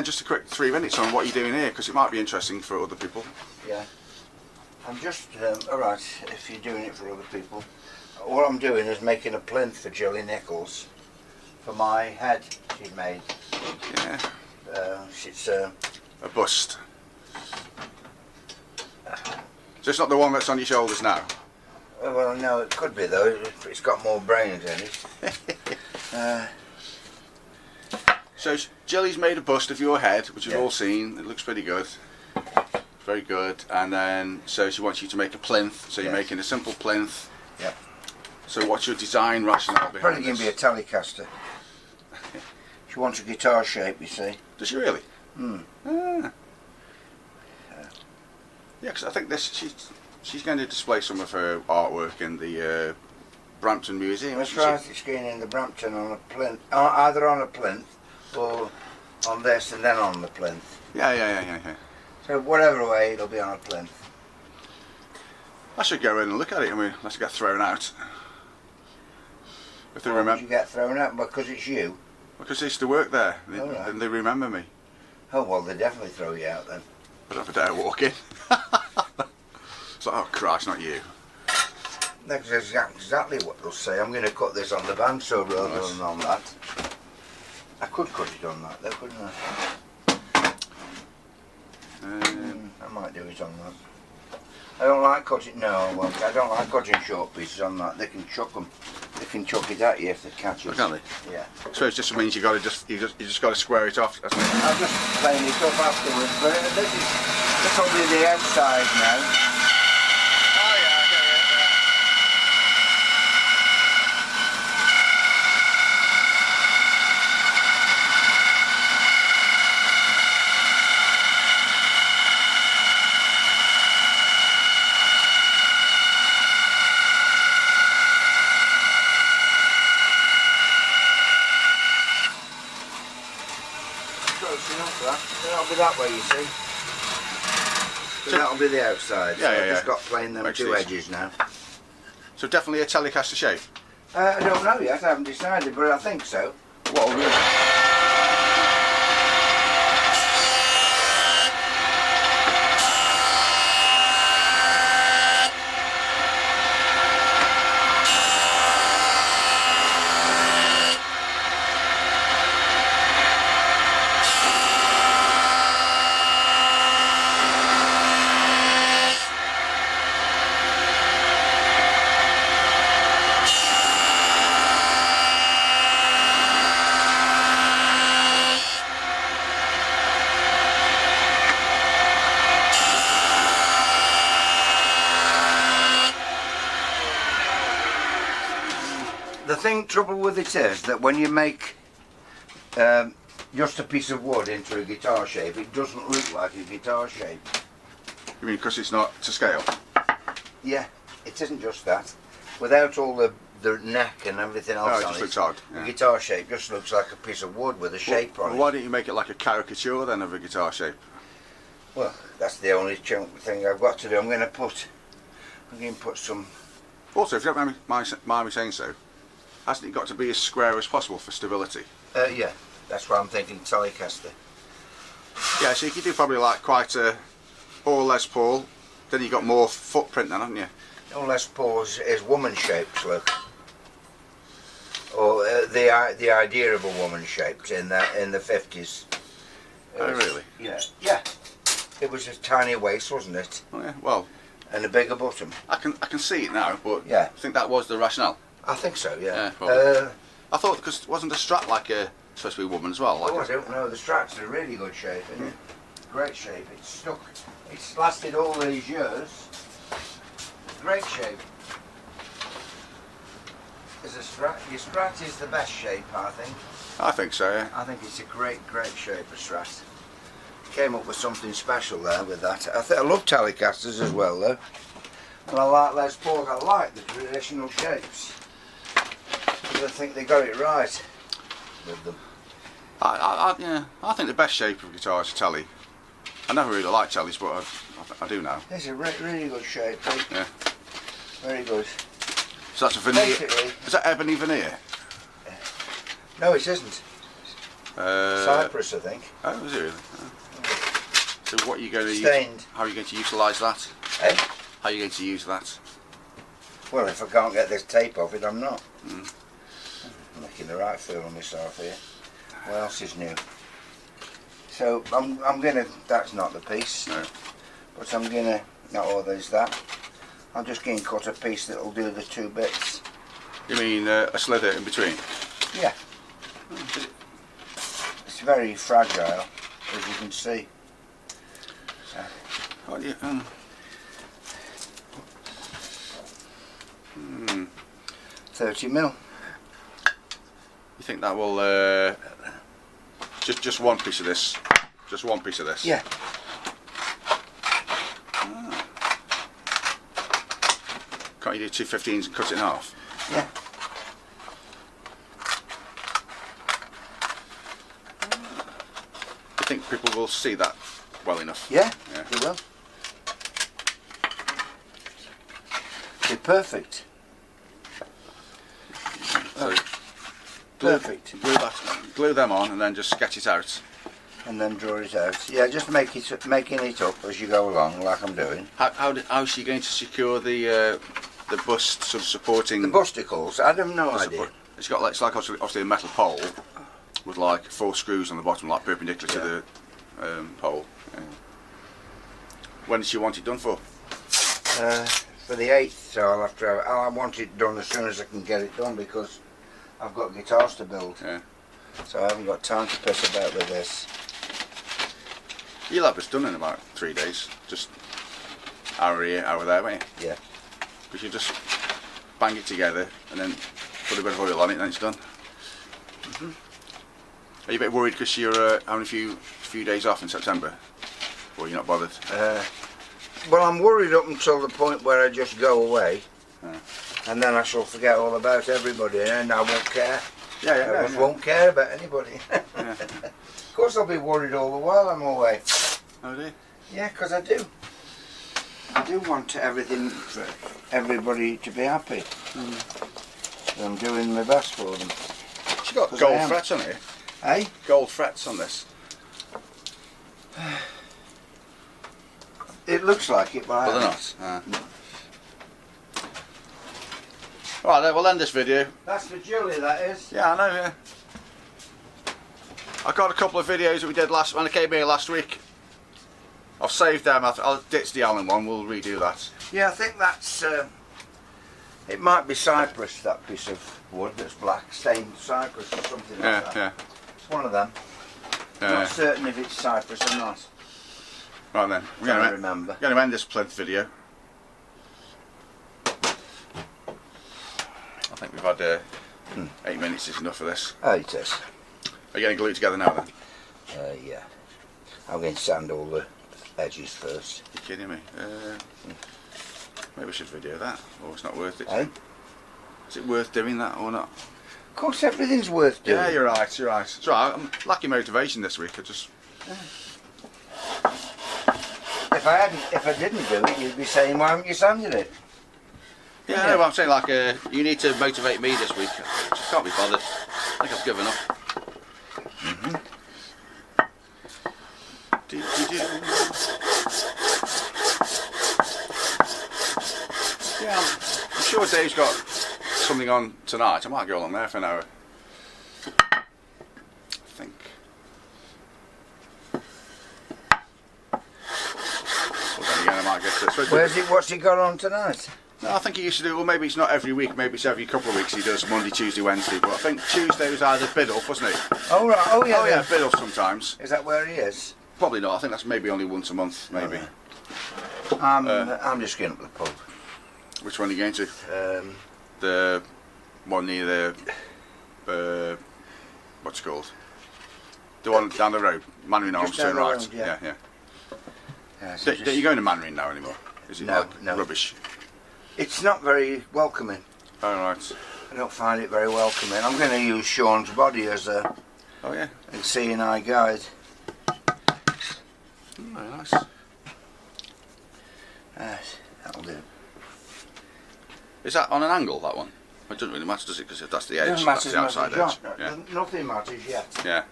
just a quick 3 minutes on what you're doing here, because it might be interesting for other people. Yeah. I'm just, alright, if you're doing it for other people. What I'm doing is making a plinth for Gillie Nicholls for my head she's made. Yeah. It's a bust. So it's not the one that's on your shoulders now? Well, no, it could be though. It's got more brains in it. So Gillie's made a bust of your head, which we've Yeah. all seen. It looks pretty good. Very good. And then, so she wants you to make a plinth. So you're Yes. making a simple plinth. Yeah. So what's your design rationale behind Probably this? going to be a Telecaster. She wants a guitar shape, you see. Does she really? Hmm. Ah. Yeah, because I think she's going to display some of her artwork in the Brampton Museum. That's right, it's going in the Brampton on a plinth, either on a plinth or on this and then on the plinth. Yeah. So whatever way, it'll be on a plinth. I should go in and look at it. I mean, unless it gets thrown out. If they Why would remember, you get thrown out? Because it's you. because they used to work there, Right. and they remember me. Oh well, they definitely throw you out then. I don't have a dare walk in. It's like, oh Christ, not you. That's exactly what they'll say. I'm going to cut this on the bandsaw rather than on that. I could cut it on that though, couldn't I? I might do it on that. I don't like cutting. No, well, I don't like cutting short pieces on that. They can chuck them. They can chuck it at you if they catch it. Can't they? Yeah. So it just means you just got to square it off. Doesn't it? I'll just plane it up afterwards. But this will be the outside now. Oh yeah. Close enough for that. That'll be that way, you see. So that'll be the outside. Yeah, so yeah, I've just yeah. got plain them Makes two it edges now. So definitely a Telecaster shape. I don't know yet. I haven't decided, but I think so. What will we? The trouble with it is that when you make just a piece of wood into a guitar shape, it doesn't look like a guitar shape. You mean because it's not to scale? Yeah, it isn't just that. Without all the neck and everything else No, it on just looks odd. the Yeah. guitar shape just looks like a piece of wood with a shape on Well, it. why don't you make it like a caricature then of a guitar shape? Well, that's the only thing I've got to do. I'm going to put some. Also, if you don't mind me saying so, hasn't it got to be as square as possible for stability? Yeah, that's why I'm thinking Telecaster. Yeah, so you could do probably like quite a or Les Paul. Then you got more footprint then, haven't you? No Les Paul is woman shaped, look. Or the idea of a woman shaped in the 50s. Oh really? Yeah. It was a tiny waist, wasn't it? Oh yeah. Well, And a bigger bottom. I can see it now, but Yeah. I think that was the rationale. I think so, yeah. Yeah, probably. I thought because it wasn't a strap like a supposed to be a woman as well. Like I don't know. The strap's in a really good shape, isn't it? Great shape. It's stuck. It's lasted all these years. Great shape. As a Strat, your Strat is the best shape, I think. I think so. Yeah. I think it's a great shape of Strat. Came up with something special there with that. I love Telecasters as well, though. And I like Les Pauls. I like the traditional shapes. I think they got it right with them. I think the best shape of guitar is a Tele. I never really liked Teles, but I do now. It's a really good shape. Yeah. Very good. So that's a veneer. Basically, Is that ebony veneer? no, it isn't. Cypress, I think. Oh, is it really? Oh. So what are you going to Stained. use? How are you going to utilise that? Eh? How are you going to use that? Well, if I can't get this tape off it, I'm not. I'm making the right fool of myself here. What else is new? So I'm gonna. That's not the piece. No. But I'm gonna. Not all there's that. I'm just going to cut a piece that'll do the two bits. You mean a slither in between? Yeah. It's very fragile, as you can see. So. What do you? 30 mil. You think that will just one piece of this? Just one piece of this? Yeah. Can't you do 215s and cut it in half? Yeah. I think people will see that well enough. Yeah, Yeah. they will. They're perfect. So Perfect. glue them on and then just sketch it out. And then draw it out. Yeah, just making it up as you go along, like I'm doing. How's she going to secure the bust sort of supporting The busticles, I have no the idea. support? It's like obviously a metal pole with like 4 screws on the bottom, like perpendicular to the pole. Yeah. When does she want it done for? For the 8th, so I'll have to. I want it done as soon as I can get it done because I've got guitars to build. Yeah. So I haven't got time to piss about with this. You'll have this done in about 3 days. Just hour here, hour there, won't you? Yeah. Because you just bang it together and then put a bit of oil on it and then it's done. Are you a bit worried because you're having a few days off in September? Or you're not bothered? Well, I'm worried up until the point where I just go away, and then I shall forget all about everybody, and I won't care. I just won't care about anybody. Of course, I'll be worried all the while I'm away. Oh, do you? Yeah, because I do. I do want everything for everybody to be happy. I'm doing my best for them. She's got gold frets on it. Eh? Gold frets on this. It looks like it, but They're not. Right then, we'll end this video. That's for Gillie, that is. Yeah, I know, yeah. I got a couple of videos that we did when I came here last week. I've saved them. I'll ditch the Allen one, we'll redo that. Yeah, I think that's. It might be cypress, that piece of wood that's black, stained cypress or something like that. Yeah. It's one of them. I'm not certain if it's cypress or not. Right then, we're going to end this Plinth video. I think we've had 8 minutes is enough for this. Oh, it is. Are you going to glue it together now then? Yeah. I'm going to sand all the edges first. You're kidding me? Maybe we should video that, or it's not worth it. Eh? Is it worth doing that or not? Of course, everything's worth doing. Yeah, you're right. It's right. I'm lacking motivation this week. If I didn't do it, you'd be saying, why haven't you sanded it? Yeah, I know, but I'm saying like you need to motivate me this week. I just can't be bothered. I think I've given up. Yeah, I'm sure Dave's got something on tonight. I might go along there for an hour. I think. Well, then again, I might get to it. What's he got on tonight? No, I think he used to do, well, maybe it's not every week, maybe it's every couple of weeks he does Monday, Tuesday, Wednesday, but I think Tuesday was either Biddulph, wasn't he? Oh, right. Oh, yeah. Oh, yeah, Biddulph sometimes. Is that where he is? Probably not, I think that's maybe only once a month, maybe. I'm just going up the pub. Which one are you going to? The one near the, what's it called? The one down the road, Manring Arms, turn right. Road, yeah. So don't you go to Manring now anymore? Is it like rubbish? It's not very welcoming. Oh, right. I don't find it very welcoming. I'm going to use Sean's body as a seeing eye guide. Very nice. That'll do. Is that on an angle, that one? It doesn't really matter, does it? Because that's the edge. Doesn't That's matter the outside edge. Nothing matters yet. Yeah.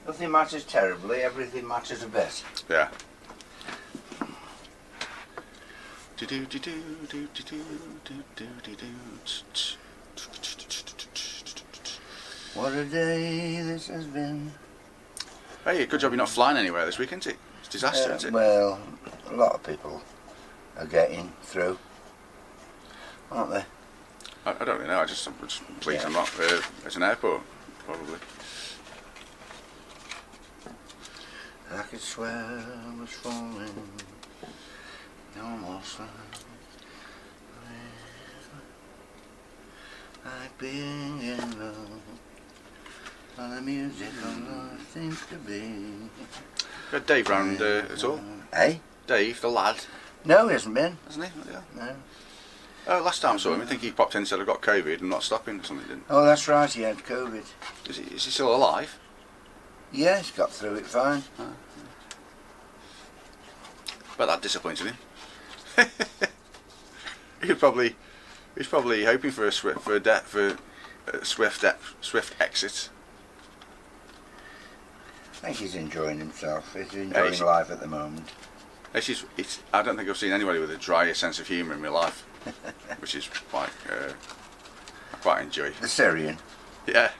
Nothing matters terribly, everything matters a bit. Yeah. What a day this has been. Hey, good job you're not flying anywhere this week, isn't it? It's a disaster, isn't it? Well, a lot of people are getting through, aren't they? I don't really know. I'm just pleased I'm not at an airport, probably. I could swear I was falling. No more sun. Like being in love. All the music of love seems to be. Got Dave round at all? Eh? Dave, the lad, No, he hasn't been. hasn't he? Yeah. No. Oh, last time I saw him, I think he popped in and said I've got COVID and not stopping or something, didn't Oh, that's right, he had COVID. he? Is he still alive? Yeah, he's got through it fine. But that disappointed him. He's probably hoping for a swift exit. I think he's enjoying himself. He's enjoying life at the moment. I don't think I've seen anybody with a drier sense of humour in my life, which is quite I quite enjoy. The Syrian. Yeah.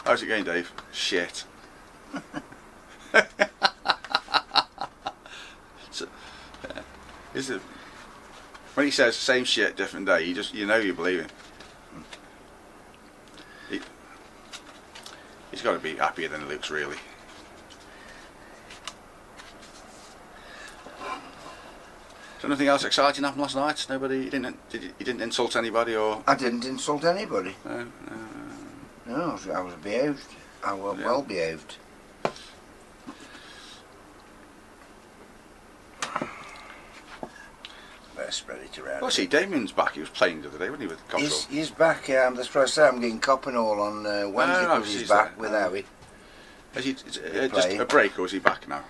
How's it going, Dave? Shit. So, is it, when he says same shit, different day, you know you believe him. He's got to be happier than he looks, really. So nothing else exciting happened last night? You didn't insult anybody or? I didn't insult anybody. No. No, I was behaved. I was well behaved. Better spread it around. Oh, see, Damien's back. He was playing the other day, wasn't he, with Cottrell? He's back. That's what I say. I'm getting copping all on Wednesday because he's back with Howie. Is he just a break, or is he back now?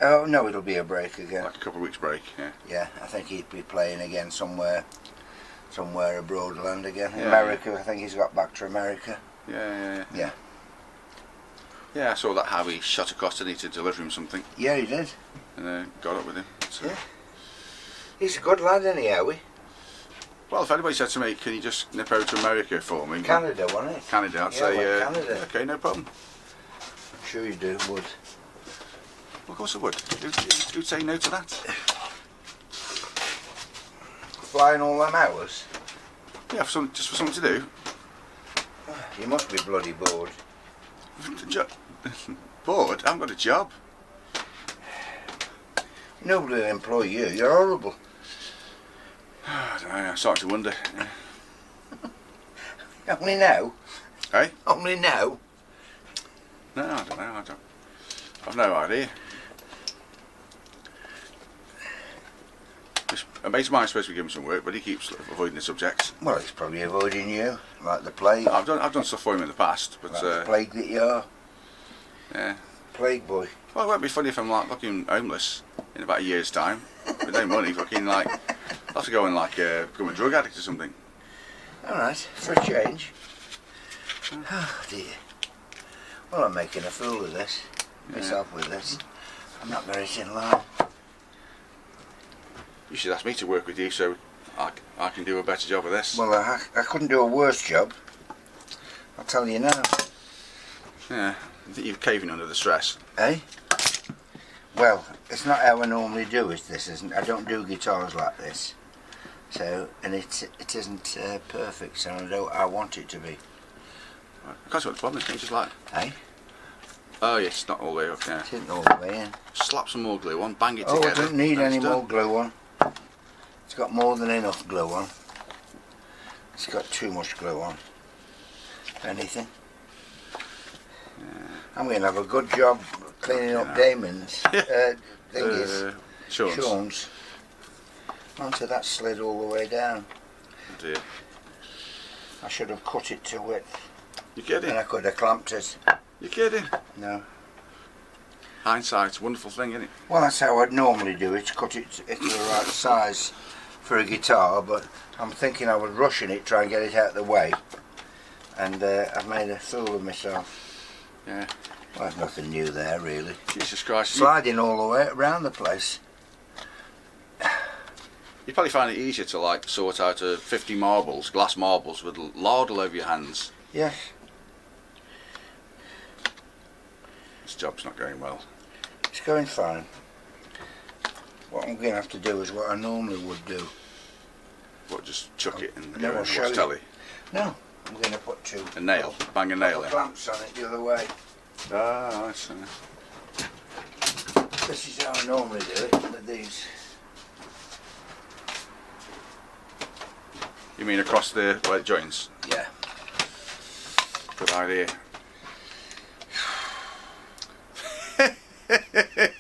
Oh no, it'll be a break again. Like a couple of weeks break, yeah. Yeah, I think he'd be playing again somewhere abroad land again. Yeah. America, I think he's got back to America. Yeah. Yeah, I saw that Howie shot across to need to deliver him something. Yeah, he did. And got up with him. So. Yeah. He's a good lad, isn't he, Howie? Well, if anybody said to me, can you just nip over to America for me? Canada, wasn't it? Canada, I'd say, Canada. okay, no problem. I'm sure you do, would. Well, of course I would. Who'd say no to that? Flying all them hours? Yeah, just for something to do. You must be bloody bored. Bored? I haven't got a job. Nobody will employ you. You're horrible. I don't know, I'm starting to wonder. Yeah. Only now? Hey? Only now? No, I don't know. I've no idea. A mate of mine's supposed to be giving some work, but he keeps avoiding the subjects. Well, he's probably avoiding you, like the plague. I've done stuff for him in the past, but like the plague that you are. Yeah. Plague boy. Well, it won't be funny if I'm like looking homeless in about a year's time with no money. Fucking like, I'll have to go and like become a drug addict or something. All right, for a change. Oh dear. Well, I'm making a fool of this. Myself with this. I'm not very in line. You should ask me to work with you so I can do a better job of this. Well, I couldn't do a worse job. I'll tell you now. Yeah, I think you're caving under the stress. Eh? Well, it's not how I normally do it. This isn't. I don't do guitars like this. So, and it isn't perfect. So I want it to be. I can't see what the problem is. Can you just like? Eh? Oh yes, it's not all the way up. Yeah. It isn't all the way in. Slap some more glue on, bang it Oh, together. I don't need and any it's done. more glue on. It's got more than enough glue on. It's got too much glue on. Anything. Yeah. I'm going to have a good job cleaning up Damon's Sean's. Onto that slid all the way down. Oh dear. I should have cut it to width. You kidding? And I could have clamped it. You kidding? No. Hindsight's a wonderful thing, isn't it? Well, that's how I'd normally do it. Cut it to the right size for a guitar, but I'm thinking I was rushing it, trying to get it out of the way. and I've made a fool of myself. Yeah. Well, there's nothing new there really. Jesus Christ. Sliding all the way around the place. You'd probably find it easier to like sort out 50 marbles, glass marbles, with lard all over your hands. Yes. This job's not going well. It's going fine. What I'm going to have to do is what I normally would do. What, just chuck it and No, go I'll and show watch you. telly? No, I'm going to put two. A nail? Bang a nail in? Clamps on it the other way. Ah, I see. This is how I normally do it with these. You mean across the where it joins? Yeah. Good idea.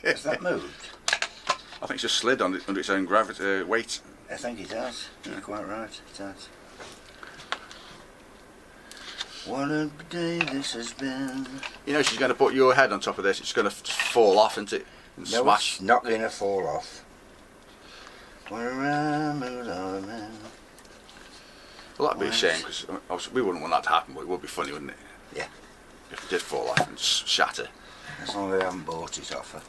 Has that moved? I think it's just slid under its own gravity weight. I think it has. Yeah. You're quite right, it has. What a day this has been. You know, she's going to put your head on top of this. It's going to fall off, isn't it? And No, smash. it's not going to fall off. Where am I, man? Well, that'd be a shame, because we wouldn't want that to happen, but it would be funny, wouldn't it? Yeah. If it did fall off and just shatter. As long as I haven't bought it off her.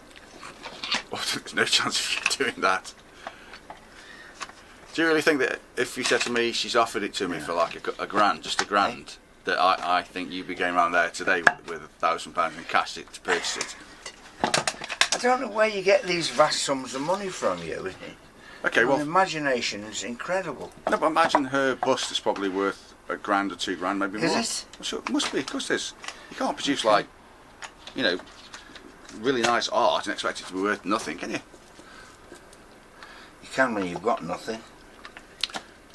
Well, there's no chance of you doing that. Do you really think that if you said to me she's offered it to me for like a grand, just a grand, that I think you'd be going around there today with £1,000 in cash to purchase it? I don't know where you get these vast sums of money from, you. Okay, well, Your imagination is incredible. no, but imagine her bust is probably worth £1 or £2, maybe more. Is it? Well, sure, it must be, of course it is. You can't produce like, you know, really nice art and expect it to be worth nothing, can you? You can when you've got nothing.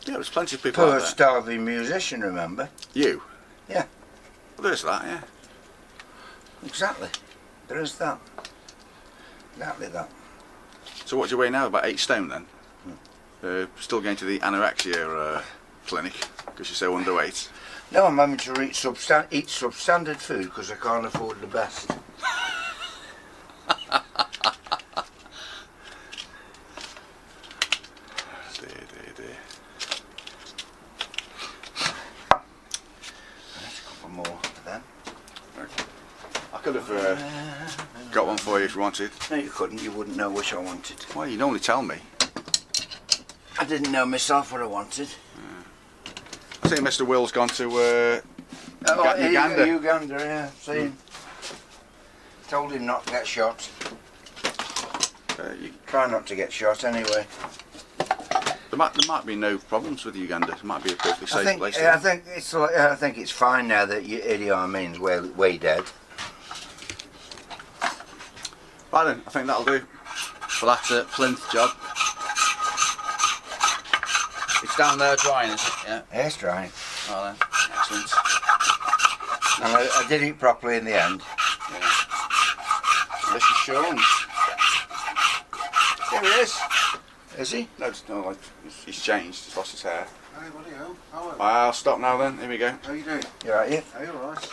Yeah, there's plenty of people Poor out there. starving musician, remember? You? Yeah. Well, there's that, yeah. Exactly. There is that. Exactly that. So what do you weigh now? About 8 stone then? Still going to the anorexia clinic because you're so underweight. No, I'm having to eat substandard food because I can't afford the best. Dear. There's a couple more of them. I could have got one for you if you wanted. No, you couldn't. You wouldn't know which I wanted. Well, you normally tell me. I didn't know myself what I wanted. I think Mr. Will's gone to Uganda. Uganda. Uganda, yeah. See, told him not to get shot. Try not to get shot anyway. There might be no problems with Uganda. It might be a perfectly safe place. I think it's fine now that Idi Amin's way dead. Right then, I think that'll do for that Plinth job. It's down there drying, is it? Yeah. Hair's drying. Right then, excellent. And I did it properly in the end. Yeah. This is Sean. Here he is. Is he? No, like he's changed. He's lost his hair. Hey, bloody hell. How are you? I'll stop now then. Here we go. How you doing? You right, yeah? Are you alright?